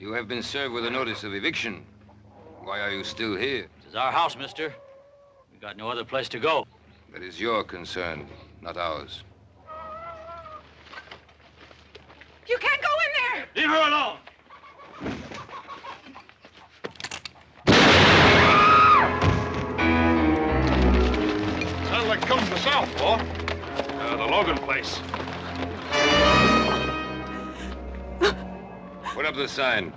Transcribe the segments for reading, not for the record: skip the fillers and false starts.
You have been served with a notice of eviction. Why are you still here? This is our house, mister. We got no other place to go. That is your concern, not ours. You can't go in there! Leave her alone! Sounds like coming from the south, Paul. The Logan place. Put up the sign.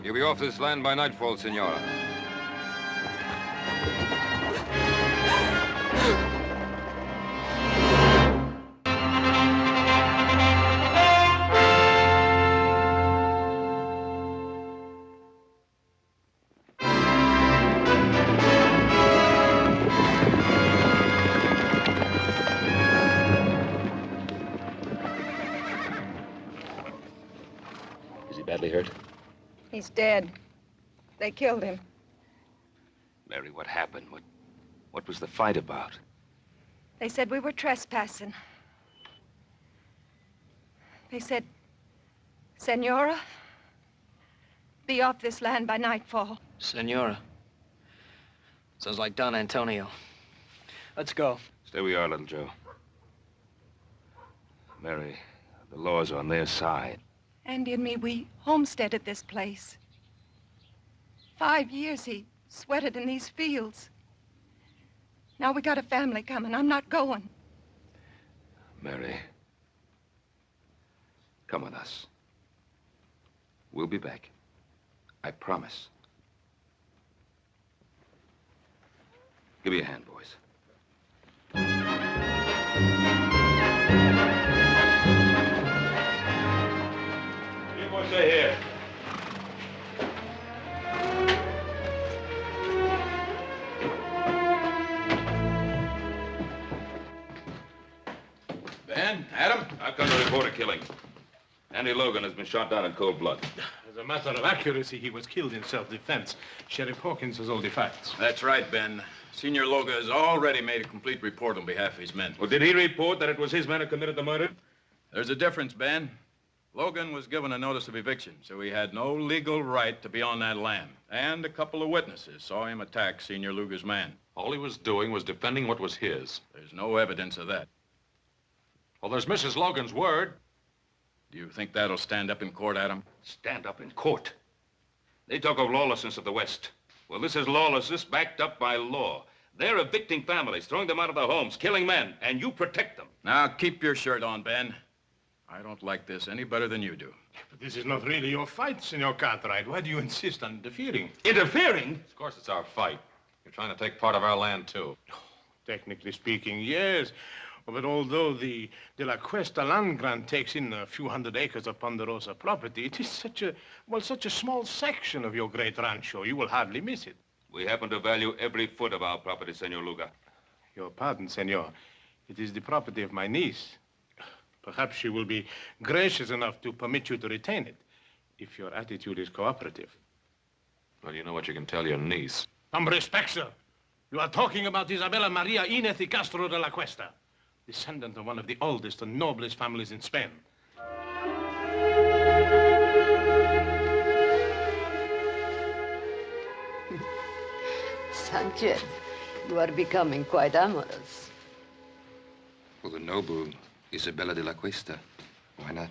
You'll be off this land by nightfall, Senora. Is he badly hurt? He's dead. They killed him. Mary, what happened? What was the fight about? They said we were trespassing. They said, Senora, be off this land by nightfall. Senora. Sounds like Don Antonio. Let's go. Stay where you are, little Joe. Mary, the law's on their side. Andy and me, we homesteaded this place. 5 years he sweated in these fields. Now we got a family coming. I'm not going. Mary, come with us. We'll be back. I promise. Give me a hand, boys. You boys stay here. Ben, Adam, I've come to report a killing. Andy Logan has been shot down in cold blood. As a matter of accuracy, he was killed in self-defense. Sheriff Hawkins has all the facts. That's right, Ben. Senior Logan has already made a complete report on behalf of his men. Well, did he report that it was his men who committed the murder? There's a difference, Ben. Logan was given a notice of eviction, so he had no legal right to be on that land. And a couple of witnesses saw him attack Senior Luger's man. All he was doing was defending what was his. There's no evidence of that. Well, there's Mrs. Logan's word. Do you think that'll stand up in court, Adam? Stand up in court. They talk of lawlessness of the West. Well, this is lawlessness backed up by law. They're evicting families, throwing them out of their homes, killing men, and you protect them. Now, keep your shirt on, Ben. I don't like this any better than you do. But this is not really your fight, Senor Cartwright. Why do you insist on interfering? Interfering? Of course, it's our fight. You're trying to take part of our land, too. Technically speaking, yes. But although the De La Cuesta land grant takes in a few hundred acres of Ponderosa property, it is such a small section of your great rancho, you will hardly miss it. We happen to value every foot of our property, Senor Luga. Your pardon, senor. It is the property of my niece. Perhaps she will be gracious enough to permit you to retain it, if your attitude is cooperative. Well, you know what you can tell your niece. Some respect, sir. You are talking about Isabella Maria Inez y Castro de la Cuesta, descendant of one of the oldest and noblest families in Spain. Sanchez, you are becoming quite amorous. For the noble Isabella de la Cuesta, why not?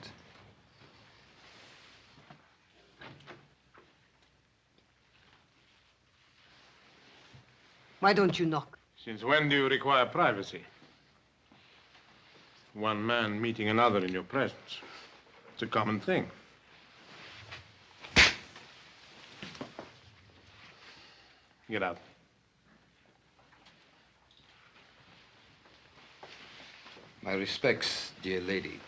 Why don't you knock? Since when do you require privacy? One man meeting another in your presence. It's a common thing. Get out. My respects, dear lady.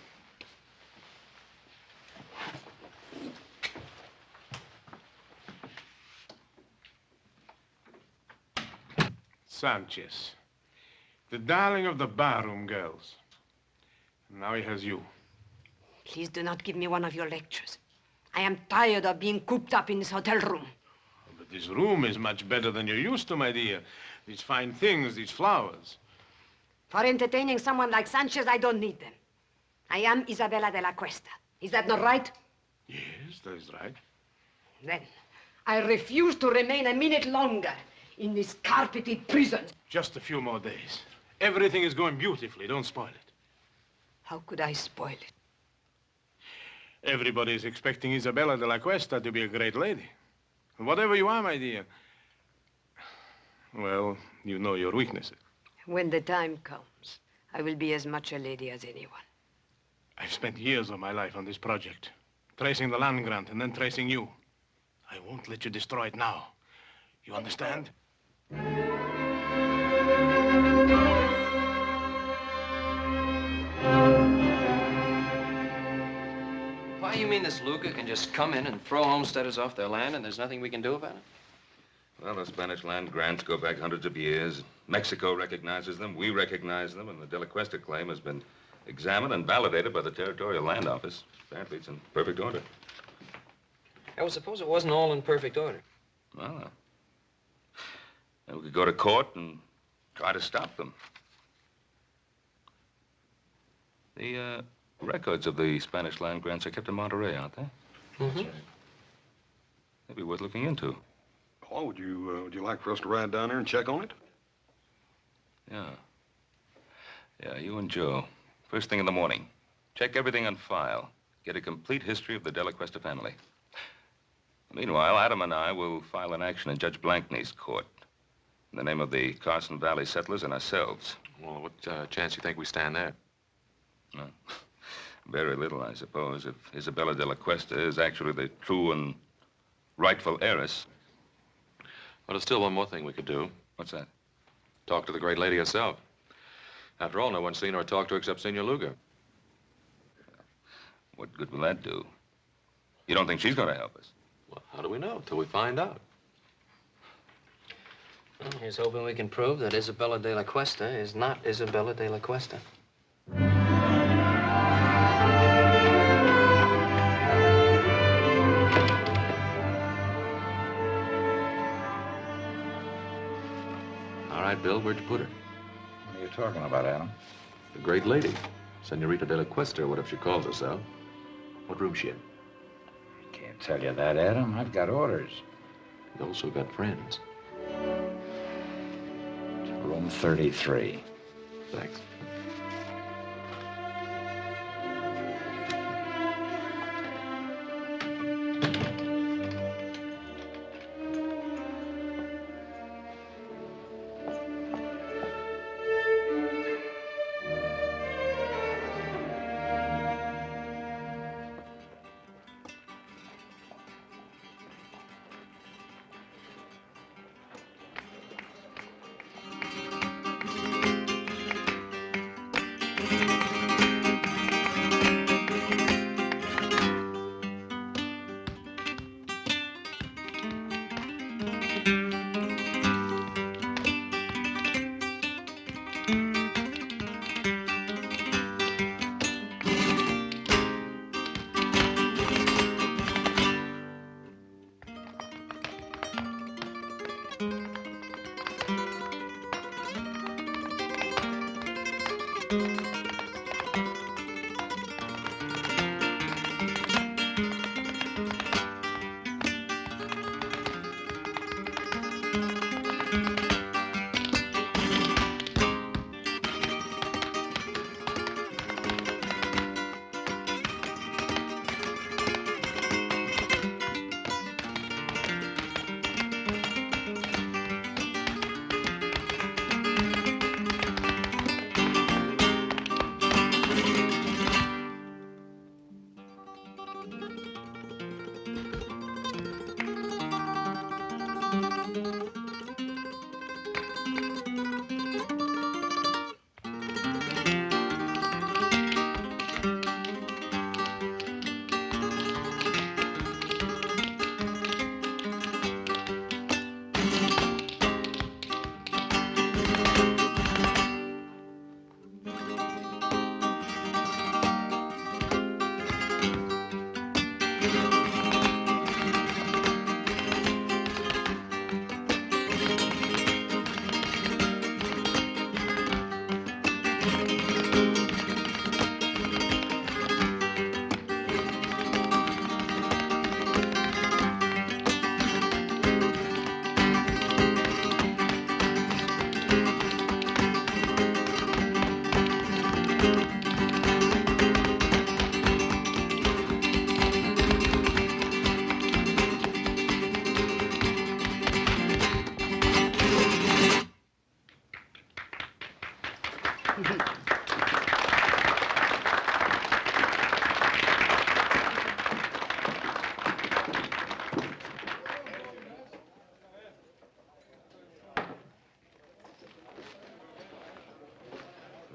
Sanchez, the darling of the barroom girls. And now he has you. Please do not give me one of your lectures. I am tired of being cooped up in this hotel room. But this room is much better than you're used to, my dear. These fine things, these flowers. For entertaining someone like Sanchez, I don't need them. I am Isabella de la Cuesta. Is that not right? Yes, that is right. Then I refuse to remain a minute longer in this carpeted prison. Just a few more days. Everything is going beautifully. Don't spoil it. How could I spoil it? Everybody is expecting Isabella de la Cuesta to be a great lady. Whatever you are, my dear. Well, you know your weaknesses. When the time comes, I will be as much a lady as anyone. I've spent years of my life on this project, tracing the land grant and then tracing you. I won't let you destroy it now. You understand? Why, you mean this Luca can just come in and throw homesteaders off their land and there's nothing we can do about it? Well, the Spanish land grants go back hundreds of years. Mexico recognizes them, we recognize them, and the De La Cuesta claim has been examined and validated by the Territorial Land Office. Apparently, it's in perfect order. I would suppose it wasn't all in perfect order. Well, we could go to court and try to stop them. The records of the Spanish land grants are kept in Monterey, aren't they? Mm-hmm. They'd be worth looking into. Paul, would you like for us to ride down there and check on it? Yeah. Yeah, you and Joe. First thing in the morning. Check everything on file. Get a complete history of the De La Cuesta family. Meanwhile, Adam and I will file an action in Judge Blankney's court in the name of the Carson Valley settlers and ourselves. Well, what chance do you think we stand there? No. Very little, I suppose, if Isabella de la Cuesta is actually the true and rightful heiress. Well, there's still one more thing we could do. What's that? Talk to the great lady herself. After all, no one's seen her or talked to her except Senor Luga. What good will that do? You don't think she's going to help us? Well, how do we know till we find out? Well, here's hoping we can prove that Isabella de la Cuesta is not Isabella de la Cuesta. All right, Bill, where'd you put her? What are you talking about, Adam? The great lady. Senorita de la Cuesta, or whatever she calls herself. What room's she in? Can't tell you that, Adam. I've got orders. You also got friends. Room 33. Thanks.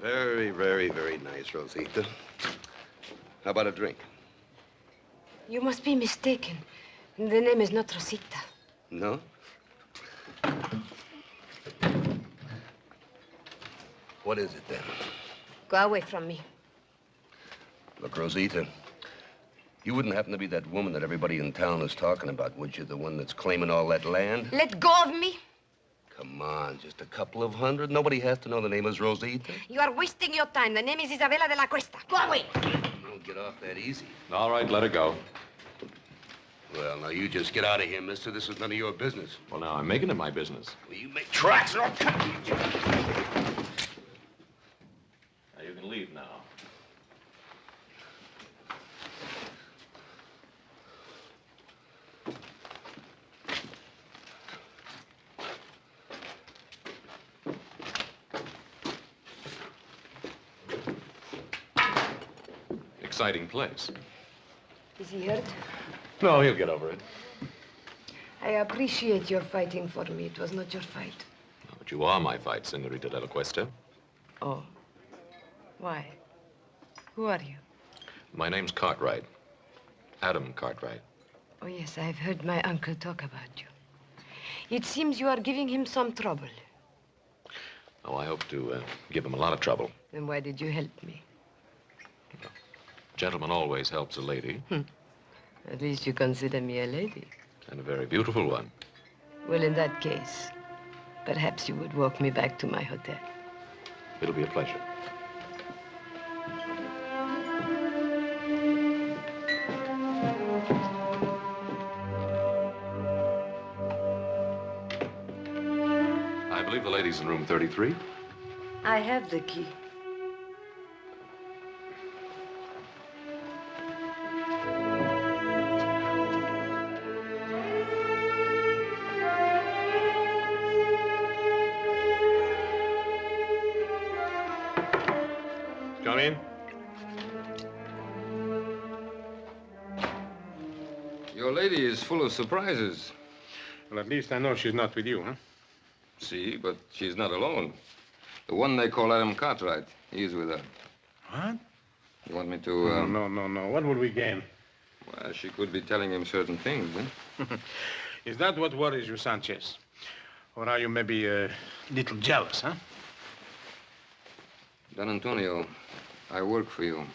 Very, very, very nice, Rosita. How about a drink? You must be mistaken. The name is not Rosita. No? What is it, then? Go away from me. Look, Rosita, you wouldn't happen to be that woman that everybody in town is talking about, would you? The one that's claiming all that land? Let go of me. Come on, just a couple of hundred. Nobody has to know the name is Rosita. You are wasting your time. The name is Isabela de la Cuesta. Go away. You don't get off that easy. All right, let her go. Well, now, you just get out of here, mister. This is none of your business. Well, now, I'm making it my business. Well, you make tracks or I'll cut you. Now, you can leave now. Exciting place. Is he hurt? No, he'll get over it. I appreciate your fighting for me. It was not your fight. But you are my fight, Senorita de la Cuesta. Oh. Why? Who are you? My name's Cartwright. Adam Cartwright. Oh, yes, I've heard my uncle talk about you. It seems you are giving him some trouble. Oh, I hope to give him a lot of trouble. Then why did you help me? Gentleman always helps a lady. At least you consider me a lady. And a very beautiful one. Well, in that case, perhaps you would walk me back to my hotel. It'll be a pleasure. I believe the lady's in room 33. I have the key. Come in. Your lady is full of surprises. Well, at least I know she's not with you, huh? See, but she's not alone. The one they call Adam Cartwright, he's with her. What? You want me to, No. What would we gain? Well, she could be telling him certain things, eh? Is that what worries you, Sanchez? Or are you maybe a little jealous, huh? Don Antonio, I work for you.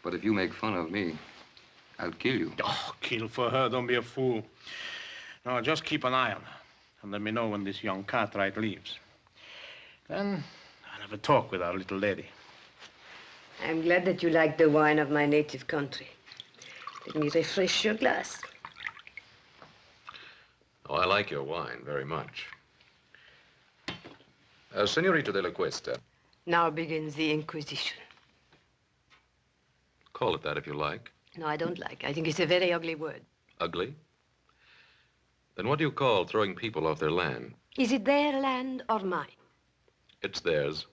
But if you make fun of me, I'll kill you. Oh, kill for her. Don't be a fool. No, just keep an eye on her. And let me know when this young Cartwright leaves. Then I'll have a talk with our little lady. I'm glad that you like the wine of my native country. Let me refresh your glass. Oh, I like your wine very much. Senorita de la Cuesta. Now begins the Inquisition. Call it that if you like. No, I don't like. I think it's a very ugly word. Ugly? Then what do you call throwing people off their land? Is it their land or mine? It's theirs,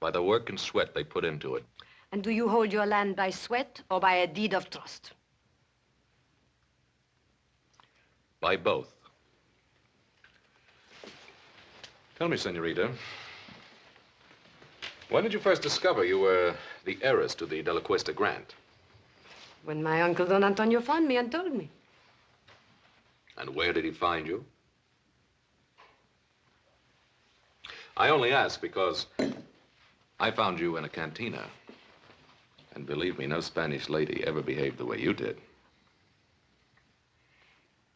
by the work and sweat they put into it. And do you hold your land by sweat or by a deed of trust? By both. Tell me, Senorita, when did you first discover you were the heiress to the De La Cuesta grant? When my uncle Don Antonio found me and told me. And where did he find you? I only ask because I found you in a cantina. And believe me, no Spanish lady ever behaved the way you did.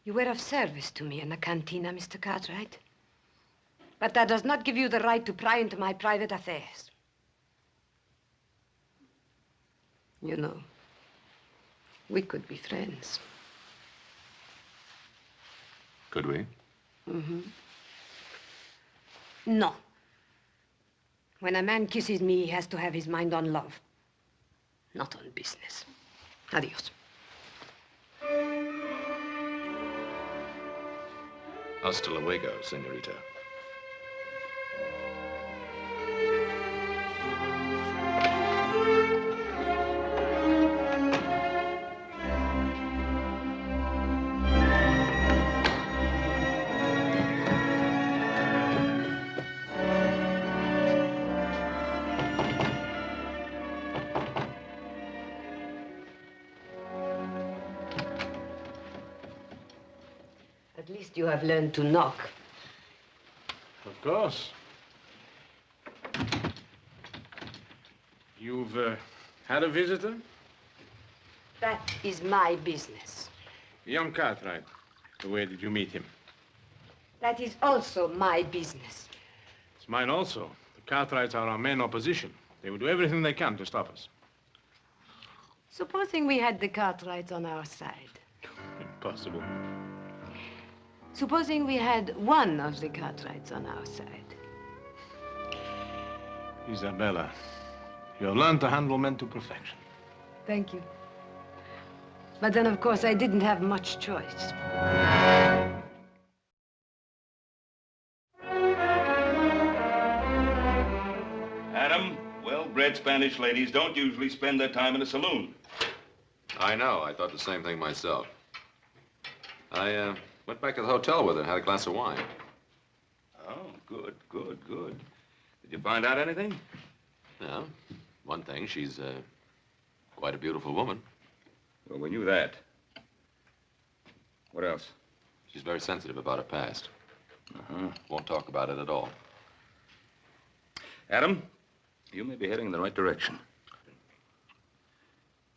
You were of service to me in the cantina, Mr. Cartwright. But that does not give you the right to pry into my private affairs. You know, we could be friends. Could we? Mm-hmm. No. When a man kisses me, he has to have his mind on love, not on business. Adios. Hasta luego, senorita. least you have learned to knock. Of course. You've had a visitor? That is my business. Young Cartwright. Where did you meet him? That is also my business. It's mine also. The Cartwrights are our main opposition. They will do everything they can to stop us. Supposing we had the Cartwrights on our side. Impossible. Supposing we had one of the Cartwrights on our side. Isabella, you have learned to handle men to perfection. Thank you. But then, of course, I didn't have much choice. Adam, well-bred Spanish ladies don't usually spend their time in a saloon. I know. I thought the same thing myself. I went back to the hotel with her and had a glass of wine. Oh, good, good, good. Did you find out anything? Yeah. One thing, she's quite a beautiful woman. Well, we knew that. What else? She's very sensitive about her past. Uh-huh. Won't talk about it at all. Adam, you may be heading in the right direction.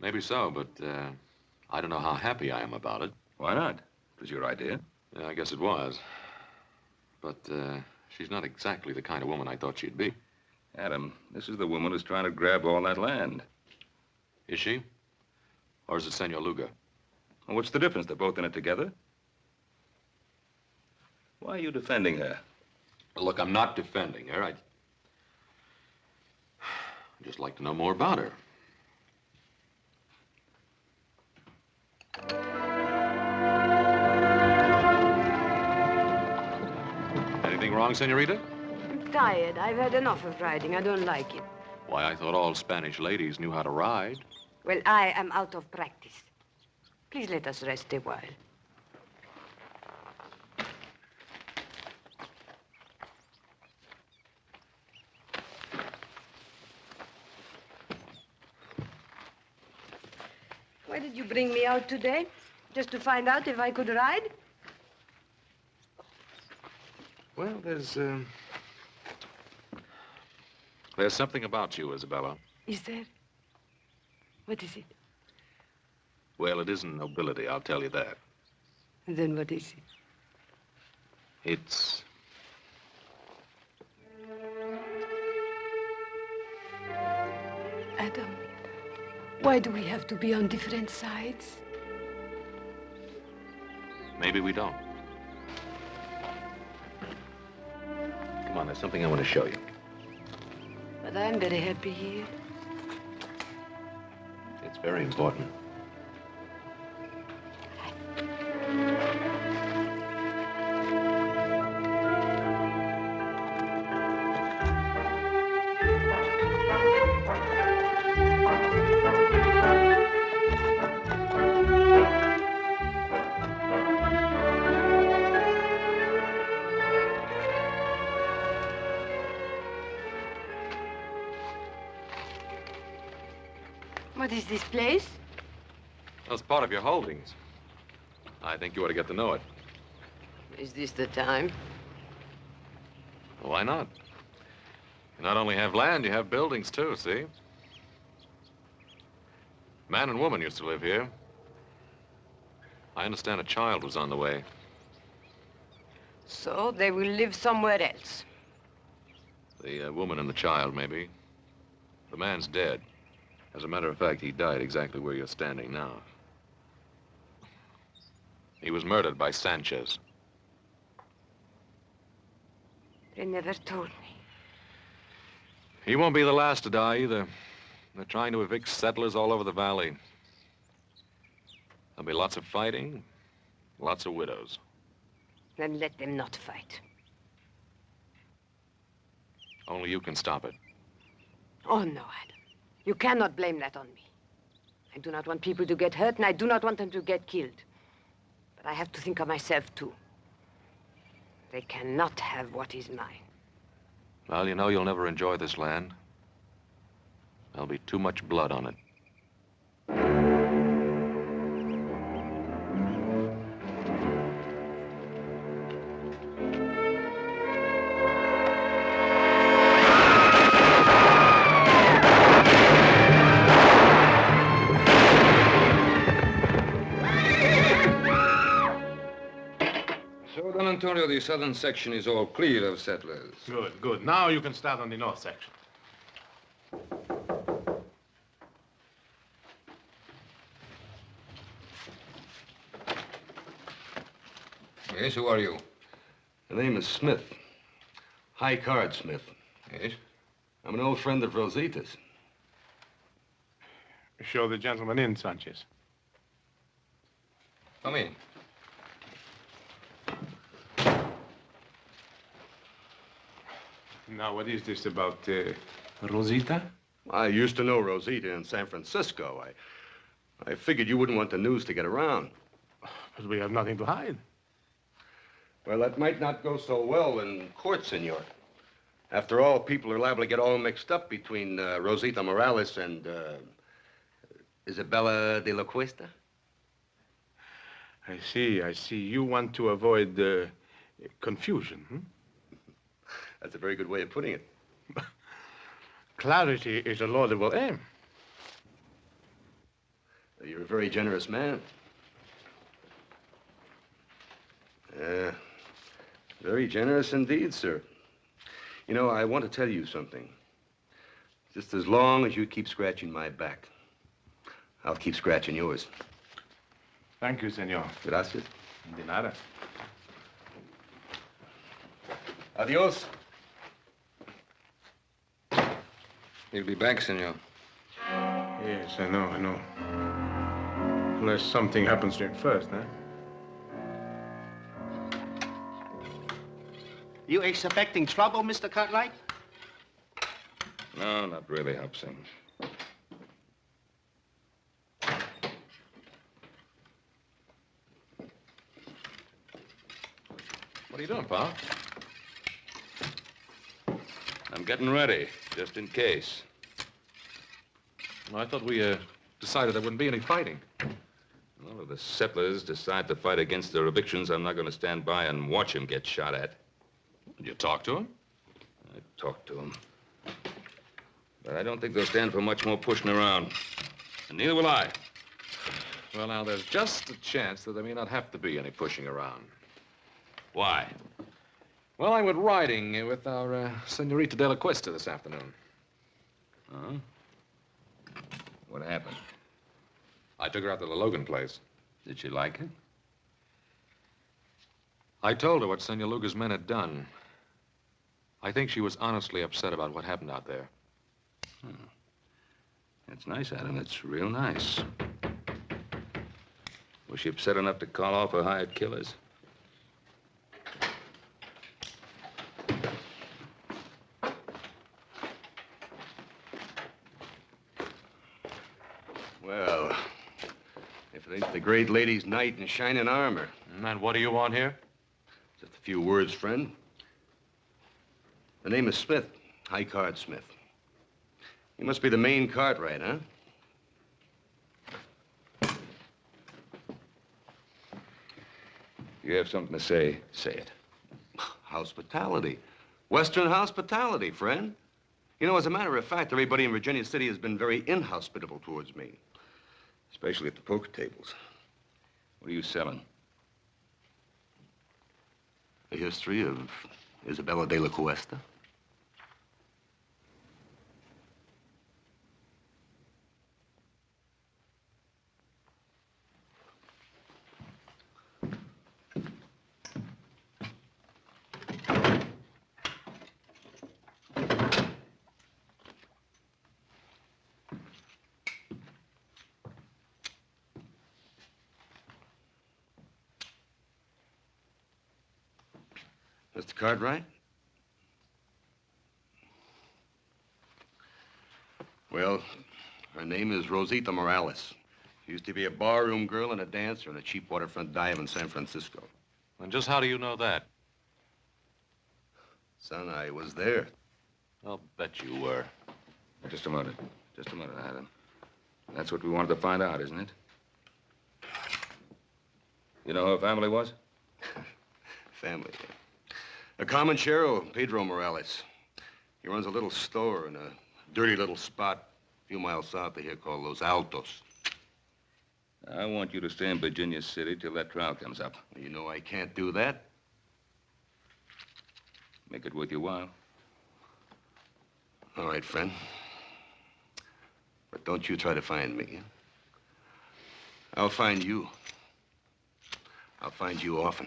Maybe so, but I don't know how happy I am about it. Why not? It was your idea. Yeah, I guess it was. But she's not exactly the kind of woman I thought she'd be. Adam, this is the woman who's trying to grab all that land. Is she? Or is it Senor Luga? Well, what's the difference? They're both in it together. Why are you defending her? Look, I'm not defending her. I'd just like to know more about her. Anything wrong, senorita? I'm tired. I've had enough of riding. I don't like it. Why, I thought all Spanish ladies knew how to ride. Well, I am out of practice. Please let us rest a while. Why did you bring me out today? Just to find out if I could ride? Well, there's something about you, Isabella. Is there? What is it? Well, it isn't nobility, I'll tell you that. Then what is it? It's... Adam, why do we have to be on different sides? Maybe we don't. Come on, there's something I want to show you. But I'm very happy here. It's very important. What is this place? That's part of your holdings. I think you ought to get to know it. Is this the time? Well, why not? You not only have land, you have buildings, too, see? Man and woman used to live here. I understand a child was on the way. So they will live somewhere else. The woman and the child, maybe. The man's dead. As a matter of fact, he died exactly where you're standing now. He was murdered by Sanchez. They never told me. He won't be the last to die, either. They're trying to evict settlers all over the valley. There'll be lots of fighting, lots of widows. Then let them not fight. Only you can stop it. Oh, no, Adam. You cannot blame that on me. I do not want people to get hurt, and I do not want them to get killed. But I have to think of myself, too. They cannot have what is mine. Well, you know you'll never enjoy this land. There'll be too much blood on it. the southern section is all clear of settlers. Good, good. Now you can start on the north section. Yes, who are you? The name is Smith. High Card Smith. Yes? I'm an old friend of Rosita's. Show the gentleman in, Sanchez. Come in. Now, what is this about Rosita? I used to know Rosita in San Francisco. I figured you wouldn't want the news to get around. But we have nothing to hide. Well, that might not go so well in court, senor. After all, people are liable to get all mixed up between Rosita Morales and Isabella de la Cuesta. I see, I see. You want to avoid confusion, hmm? That's a very good way of putting it. Clarity is a laudable aim. You're a very generous man. Very generous indeed, sir. You know, I want to tell you something. Just as long as you keep scratching my back, I'll keep scratching yours. Thank you, senor. Gracias. De nada. Adios. He'll be back, senor. Yes, I know, I know. Unless something happens to him first, huh? You expecting trouble, Mr. Cartwright? No, not really, Hobson. What are you doing, Pa? I'm getting ready, just in case. Well, I thought we decided there wouldn't be any fighting. Well, if the settlers decide to fight against their evictions, I'm not going to stand by and watch them get shot at. Did you talk to him? I talked to them. But I don't think they'll stand for much more pushing around. And neither will I. Well, now, there's just a chance that there may not have to be any pushing around. Why? Well, I went riding with our Senorita de la Cuesta this afternoon. Huh? What happened? I took her out to the Logan place. Did she like it? I told her what Senor Luga's men had done. I think she was honestly upset about what happened out there. Hmm. That's nice, Adam. That's real nice. Was she upset enough to call off her hired killers? Well, if it ain't the great lady's knight in shining armor. And what do you want here? Just a few words, friend. The name is Smith, High Card Smith. You must be the main Cartwright, huh? You have something to say, say it. Hospitality. Western hospitality, friend. You know, as a matter of fact, everybody in Virginia City has been very inhospitable towards me. Especially at the poker tables. What are you selling? The history of Isabella de la Cuesta. Mr. Cartwright? Well, her name is Rosita Morales. She used to be a barroom girl and a dancer in a cheap waterfront dive in San Francisco. And just how do you know that? Son, I was there. I'll bet you were. Just a minute. Just a minute, Adam. That's what we wanted to find out, isn't it? You know who her family was? Family. A comanchero, Pedro Morales. He runs a little store in a dirty little spot a few miles south of here called Los Altos. I want you to stay in Virginia City till that trial comes up. You know I can't do that. Make it worth your while. All right, friend. But don't you try to find me. I'll find you. I'll find you often.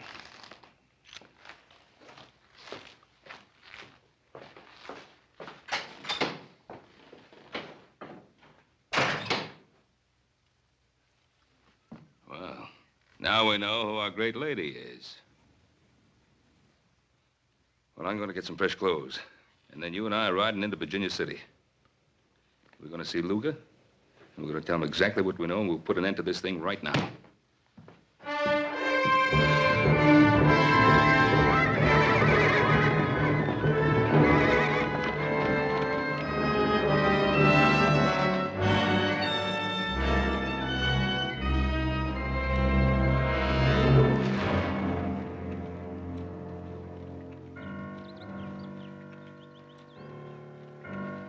Well, now we know who our great lady is. Well, I'm going to get some fresh clothes. And then you and I are riding into Virginia City. We're going to see Luga, and we're going to tell him exactly what we know, and we'll put an end to this thing right now.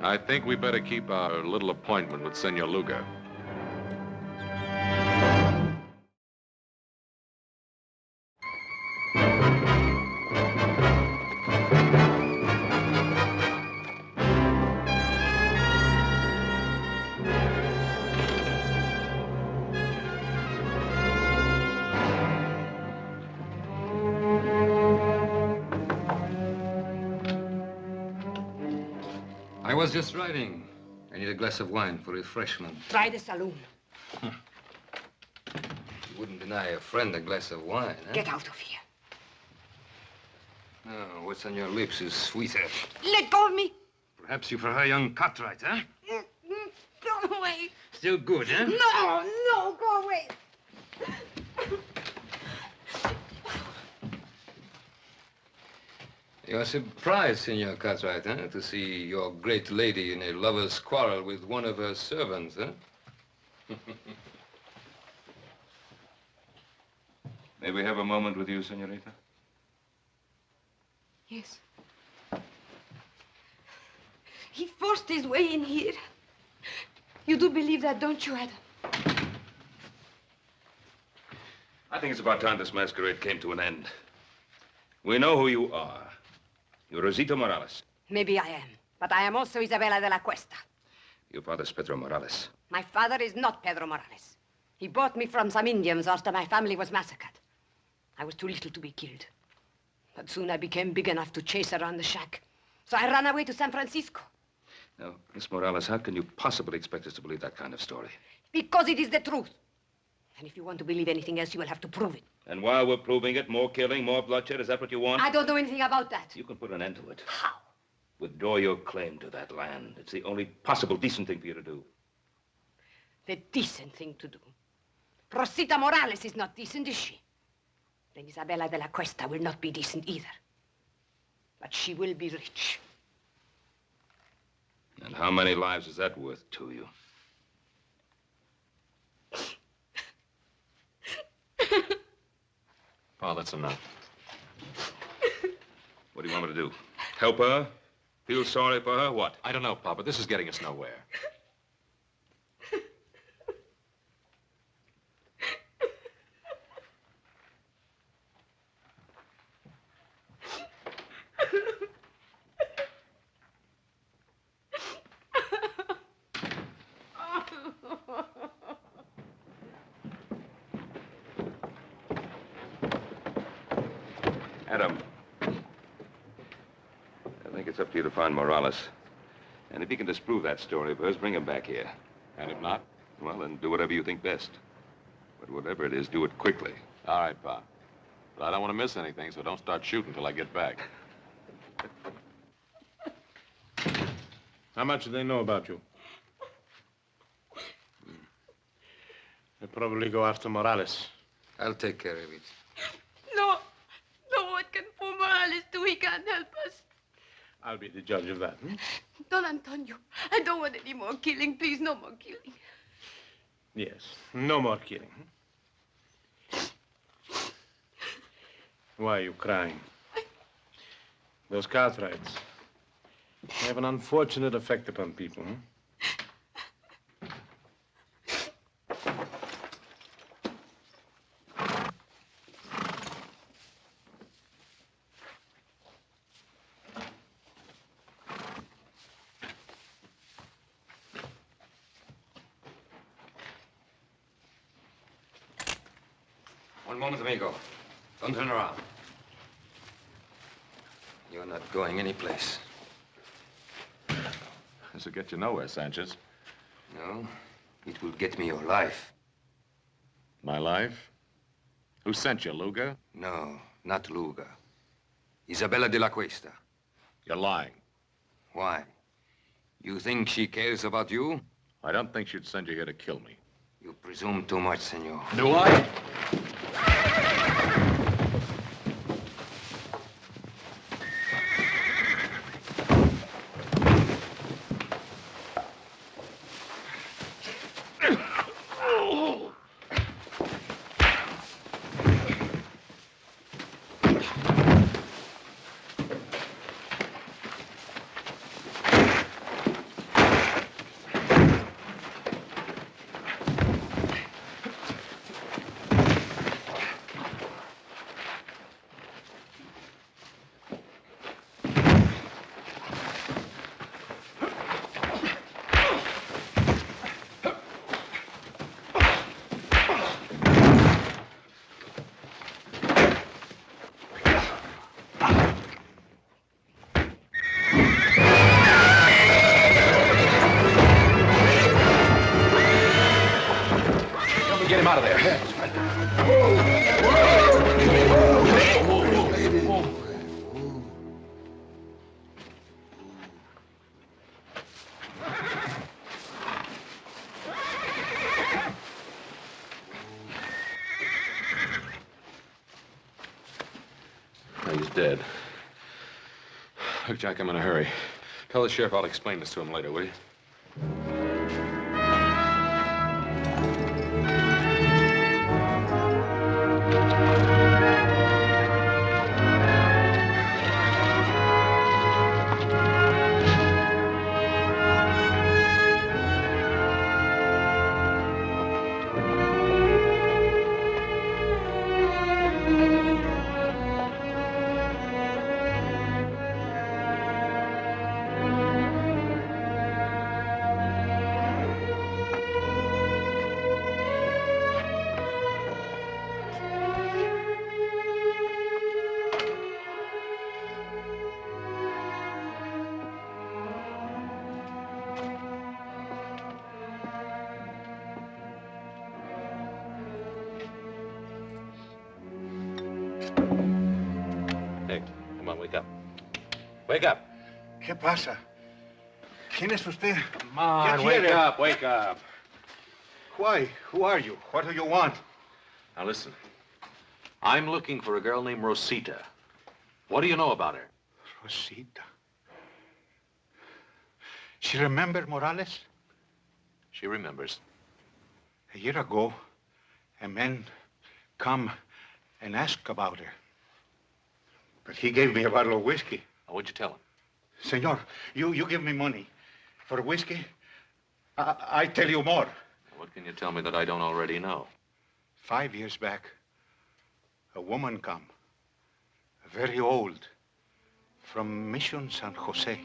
I think we better keep our little appointment with Senor Luga. I was just riding. I need a glass of wine for refreshment. Try the saloon. You wouldn't deny a friend a glass of wine, huh? Get out of here. Oh, what's on your lips is sweeter. Let go of me. Perhaps you prefer young Cartwright, huh? Go away. Still good, huh? No, no, go away. You're surprised, Senor Cartwright, huh? To see your great lady in a lover's quarrel with one of her servants, huh? May we have a moment with you, senorita? Yes. He forced his way in here. You do believe that, don't you, Adam? I think it's about time this masquerade came to an end. We know who you are. You're Rosita Morales. Maybe I am, but I am also Isabella de la Cuesta. Your father's Pedro Morales. My father is not Pedro Morales. He bought me from some Indians after my family was massacred. I was too little to be killed. But soon I became big enough to chase around the shack. So I ran away to San Francisco. Now, Miss Morales, how can you possibly expect us to believe that kind of story? Because it is the truth. And if you want to believe anything else, you will have to prove it. And while we're proving it, more killing, more bloodshed, is that what you want? I don't know anything about that. You can put an end to it. How? Withdraw your claim to that land. It's the only possible decent thing for you to do. The decent thing to do. Rosita Morales is not decent, is she? Then Isabella de la Cuesta will not be decent either. But she will be rich. And how many lives is that worth to you? Pa, that's enough. What do you want me to do? Help her? Feel sorry for her? What? I don't know, Pa, but this is getting us nowhere. Adam, I think it's up to you to find Morales. And if you can disprove that story of hers, bring him back here. And if not? Well, then do whatever you think best. But whatever it is, do it quickly. All right, Pa. But I don't want to miss anything, so don't start shooting till I get back. How much do they know about you? They'll probably go after Morales. I'll take care of it. No. No, what can poor Morales do? He can't help us. I'll be the judge of that. Don Antonio, I don't want any more killing. Please, no more killing. Yes, no more killing. Why are you crying? Those Cartwrights, they have an unfortunate effect upon people. One moment, amigo. Don't turn around. You're not going anyplace. This will get you nowhere, Sanchez. No, it will get me your life. My life? Who sent you, Luga? No, not Luga. Isabella de la Cuesta. You're lying. Why? You think she cares about you? I don't think she'd send you here to kill me. You presume too much, senor. Do I? Get him out of there. He's dead. Look, Jack, I'm in a hurry. Tell the sheriff I'll explain this to him later, will you? Come on, wake up. Wake up. ¿Qué pasa? ¿Quién es usted? Come on, wake up, wake up. Why? Who are you? What do you want? Now listen. I'm looking for a girl named Rosita. What do you know about her? Rosita. She remember Morales? She remembers. A year ago, a man come and ask about her. But he gave me a bottle of whiskey. What'd you tell him? Senor, you give me money for whiskey. I tell you more. What can you tell me that I don't already know? 5 years back, a woman come, very old, from Mission San Jose.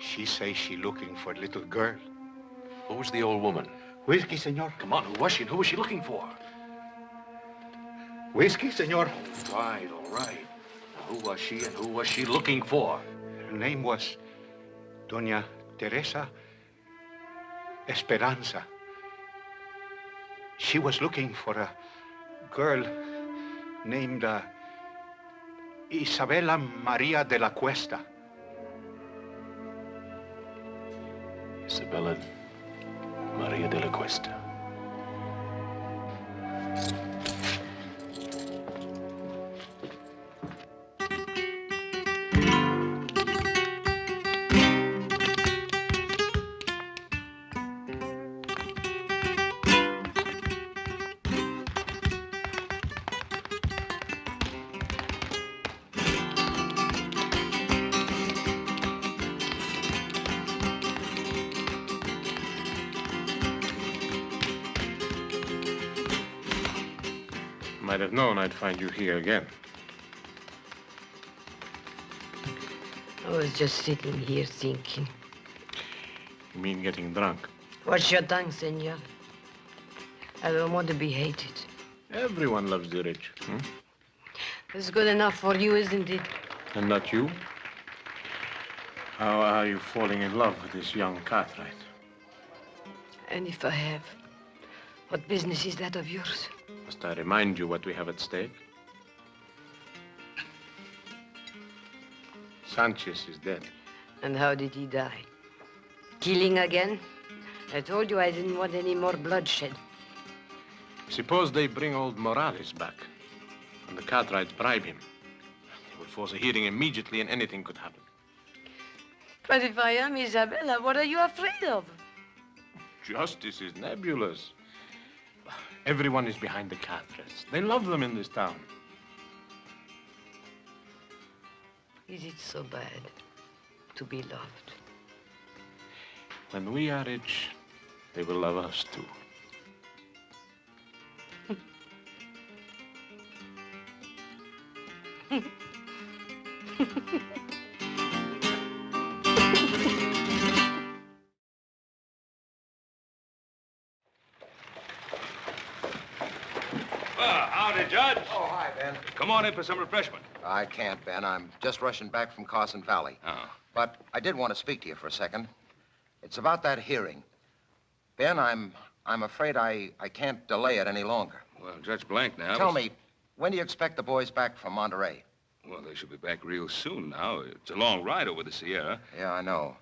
She say she looking for a little girl. Who was the old woman? Whiskey, senor. Come on, who was she and who was she looking for? Whiskey, senor. All right, all right. Now, who was she and who was she looking for? Her name was Doña Teresa Esperanza. She was looking for a girl named Isabella Maria de la Cuesta. Isabella Maria de la Cuesta. Might have known I'd find you here again. I was just sitting here thinking. You mean getting drunk? What's your tongue, senor? I don't want to be hated. Everyone loves the rich. It's good enough for you, isn't it? And not you? How are you falling in love with this young Cartwright? And if I have, what business is that of yours? Must I remind you what we have at stake? Sanchez is dead. And how did he die? Killing again? I told you I didn't want any more bloodshed. Suppose they bring old Morales back, and the Cartwrights bribe him. They will force a hearing immediately, and anything could happen. But if I am Isabella, what are you afraid of? Justice is nebulous. Everyone is behind the Cartwrights. They love them in this town. Is it so bad to be loved? When we are rich, they will love us too. Howdy, Judge. Oh, hi, Ben. Come on in for some refreshment. I can't, Ben. I'm just rushing back from Carson Valley. Oh. But I did want to speak to you for a second. It's about that hearing. Ben, I'm afraid I can't delay it any longer. Well, Judge Blank now... Tell me, when do you expect the boys back from Monterey? Well, they should be back real soon now. It's a long ride over the Sierra. Yeah, I know.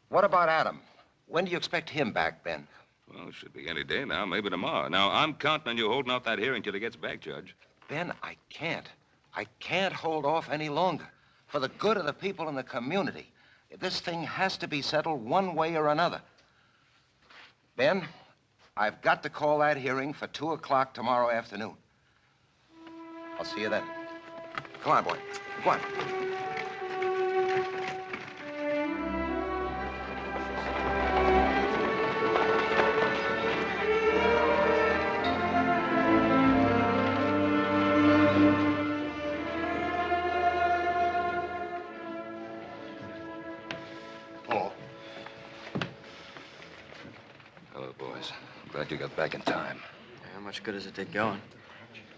What about Adam? When do you expect him back, Ben? Well, it should be any day now, maybe tomorrow. Now, I'm counting on you holding off that hearing till he gets back, Judge. Ben, I can't. I can't hold off any longer. For the good of the people in the community, this thing has to be settled one way or another. Ben, I've got to call that hearing for 2 o'clock tomorrow afternoon. I'll see you then. Come on, boy. Come on. Hello, boys. I'm glad you got back in time. How much good does it take going?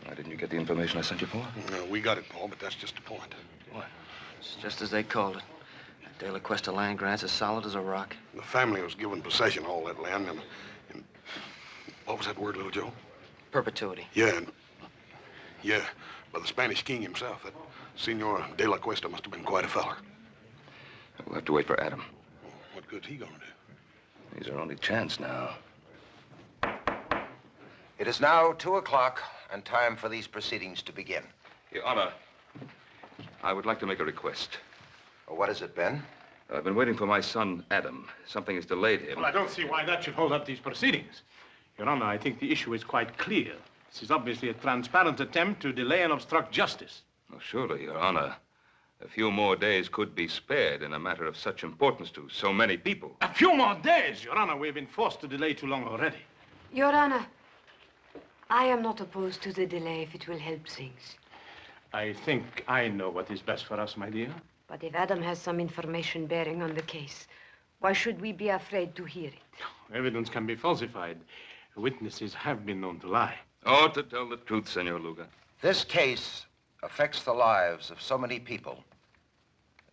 Why didn't you get the information I sent you for? No, we got it, Paul, but that's just the point. What? It's just as they called it. That De La Cuesta land grant's as solid as a rock. The family was given possession of all that land, and what was that word, little Joe? Perpetuity. Yeah, by the Spanish king himself. That Senor De La Cuesta must have been quite a feller. We'll have to wait for Adam. What good's he gonna do? He's our only chance now. It is now 2 o'clock and time for these proceedings to begin. Your Honor, I would like to make a request. What is it, Ben? I've been waiting for my son, Adam. Something has delayed him. Well, I don't see why that should hold up these proceedings. Your Honor, I think the issue is quite clear. This is obviously a transparent attempt to delay and obstruct justice. Oh, surely, Your Honor. A few more days could be spared in a matter of such importance to so many people. A few more days, Your Honor. We've been forced to delay too long already. Your Honor, I am not opposed to the delay if it will help things. I think I know what is best for us, my dear. But if Adam has some information bearing on the case, why should we be afraid to hear it? Evidence can be falsified. Witnesses have been known to lie. Oh, to tell the truth, Senor Luga. This case affects the lives of so many people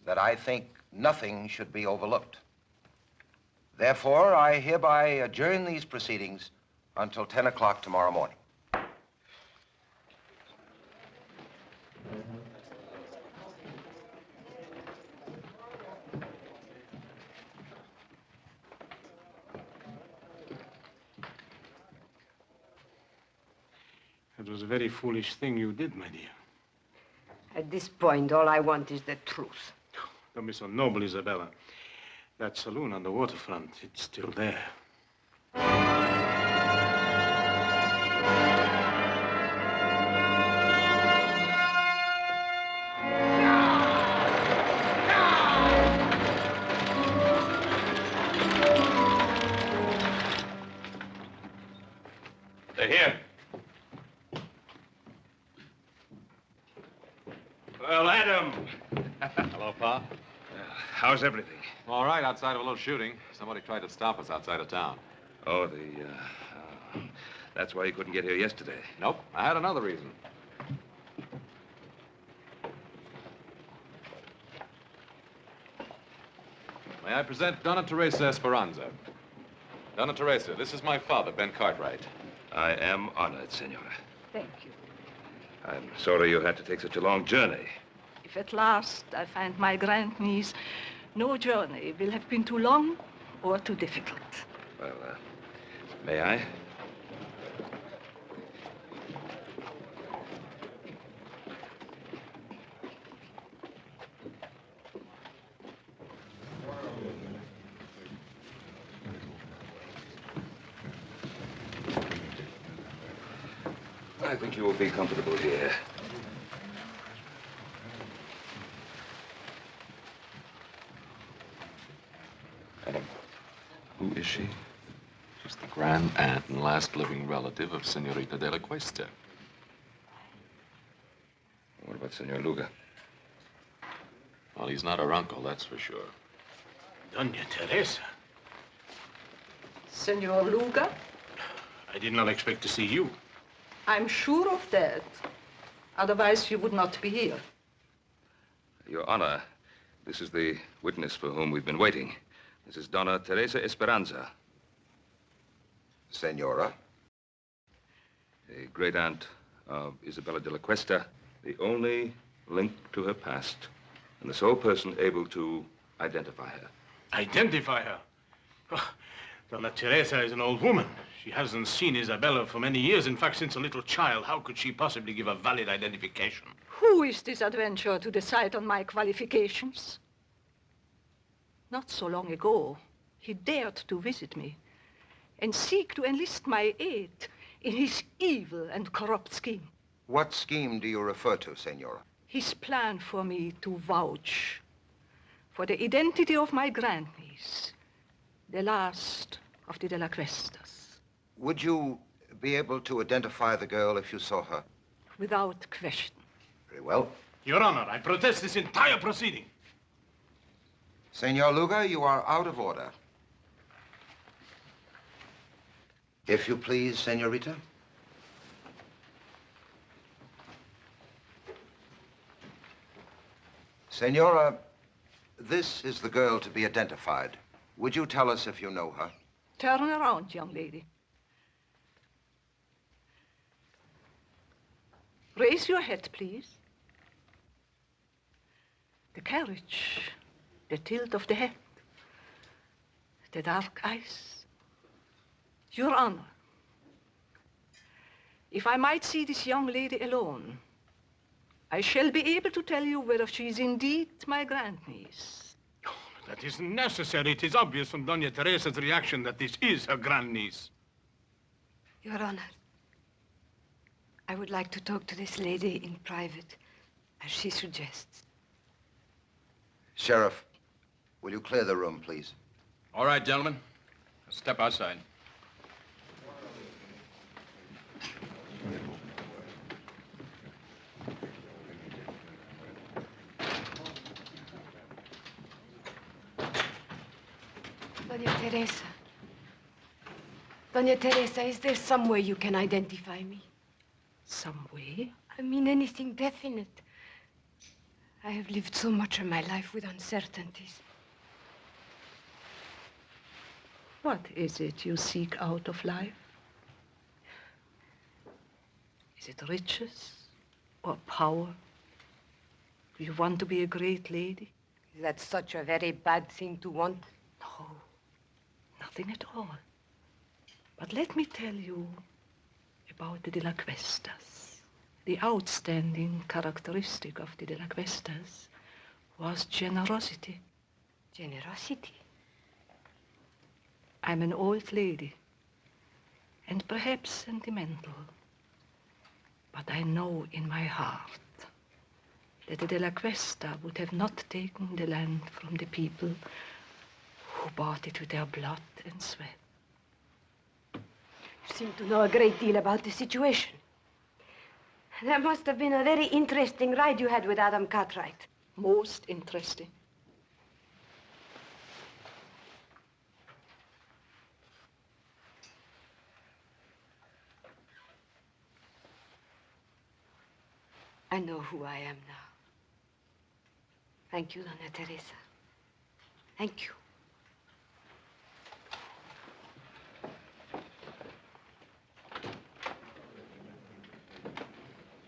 that I think nothing should be overlooked. Therefore, I hereby adjourn these proceedings until 10 o'clock tomorrow morning. It was a very foolish thing you did, my dear. At this point, all I want is the truth. Don't be so noble, Isabella. That saloon on the waterfront, it's still there. They're here. Well, Adam. Hello, Pa. How's everything? All right, outside of a little shooting. Somebody tried to stop us outside of town. Oh, That's why you couldn't get here yesterday. Nope, I had another reason. May I present Donna Teresa Esperanza? Donna Teresa, this is my father, Ben Cartwright. I am honored, Senora. Thank you. I'm sorry you had to take such a long journey. If at last I find my grandniece, no journey will have been too long or too difficult. Well, may I? I think you will be comfortable here. Who is she? She's the grand aunt and last living relative of Senorita de la Cuesta. What about Senor Luga? Well, he's not her uncle, that's for sure. Doña Teresa. Senor Luga? I did not expect to see you. I'm sure of that. Otherwise, you would not be here. Your Honor, this is the witness for whom we've been waiting. This is Donna Teresa Esperanza. Senora? A great-aunt of Isabella de la Cuesta, the only link to her past, and the sole person able to identify her. Identify her? Oh, Donna Teresa is an old woman. She hasn't seen Isabella for many years. In fact, since a little child. How could she possibly give a valid identification? Who is this adventurer to decide on my qualifications? Not so long ago, he dared to visit me and seek to enlist my aid in his evil and corrupt scheme. What scheme do you refer to, Senora? His plan for me to vouch for the identity of my grandniece, the last of the De La Cuestas. Would you be able to identify the girl if you saw her? Without question. Very well. Your Honor, I protest this entire proceeding. Senor Luga, you are out of order. If you please, Senorita. Senora, this is the girl to be identified. Would you tell us if you know her? Turn around, young lady. Raise your head, please. The carriage, the tilt of the head, the dark eyes. Your Honor, if I might see this young lady alone, I shall be able to tell you whether she is indeed my grandniece. Oh, that isn't necessary. It is obvious from Doña Teresa's reaction that this is her grandniece. Your Honor, I would like to talk to this lady in private, as she suggests. Sheriff, will you clear the room, please? All right, gentlemen. Step outside. Doña Teresa. Doña Teresa, is there some way you can identify me? Some way? I mean anything definite. I have lived so much of my life with uncertainties. What is it you seek out of life? Is it riches or power? Do you want to be a great lady? Is that such a very bad thing to want? No, nothing at all. But let me tell you about the De La Cuestas. The outstanding characteristic of the De La Cuestas was generosity. Generosity? I'm an old lady, and perhaps sentimental, but I know in my heart that the De La Cuesta would have not taken the land from the people who bought it with their blood and sweat. You seem to know a great deal about the situation. That must have been a very interesting ride you had with Adam Cartwright. Most interesting. I know who I am now. Thank you, Dona Teresa. Thank you.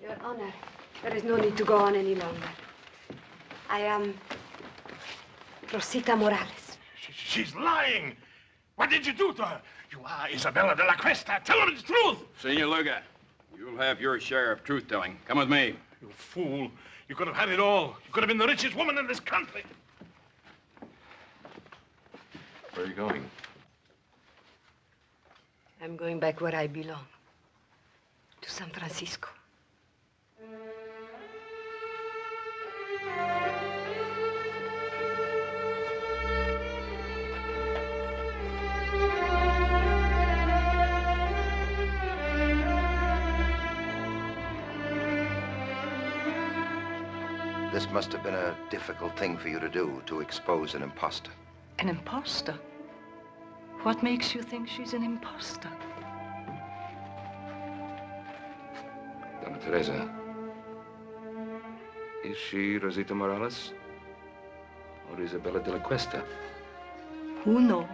Your Honor, there is no need to go on any longer. I am Rosita Morales. She's lying. What did you do to her? You are Isabella de la Cuesta. Tell her the truth. Senor Luga, you'll have your share of truth-telling. Come with me. You fool. You could have had it all. You could have been the richest woman in this country. Where are you going? I'm going back where I belong. To San Francisco. This must have been a difficult thing for you to do, to expose an imposter. An imposter? What makes you think she's an imposter? Donna Teresa, is she Rosita Morales or Isabella de la Cuesta? Who knows?